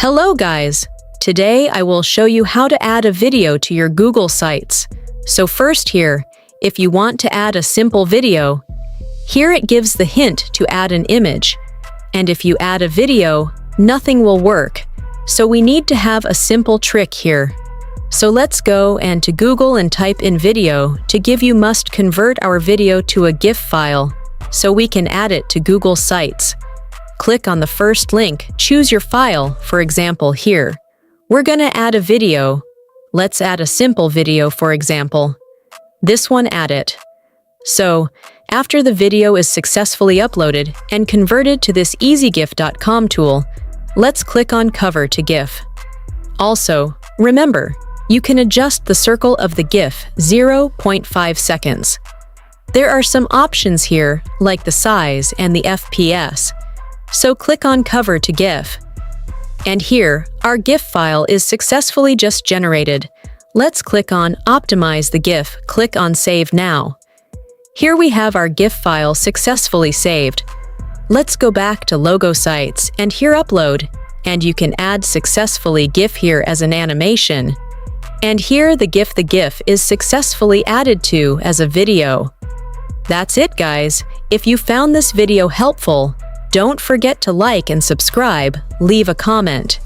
Hello guys! Today I will show you how to add a video to your Google Sites. So first here, if you want to add a simple video, here it gives the hint to add an image. And if you add a video, nothing will work. So we need to have a simple trick here. So let's go and to Google and type in video to give you must convert our video to a GIF file so we can add it to Google Sites. Click on the first link, choose your file, for example here. We're gonna add a video. Let's add a simple video for example. This one add it. So, after the video is successfully uploaded and converted to this EasyGIF.com tool, let's click on Cover to GIF. Also, remember, you can adjust the circle of the GIF 0.5 seconds. There are some options here, like the size and the FPS. So click on Cover to GIF. And here, our GIF file is successfully just generated. Let's click on Optimize the GIF, click on Save Now. Here we have our GIF file successfully saved. Let's go back to Logo Sites and here Upload, and you can add successfully GIF here as an animation. And here the GIF is successfully added to as a video. That's it guys. If you found this video helpful, don't forget to like and subscribe, leave a comment.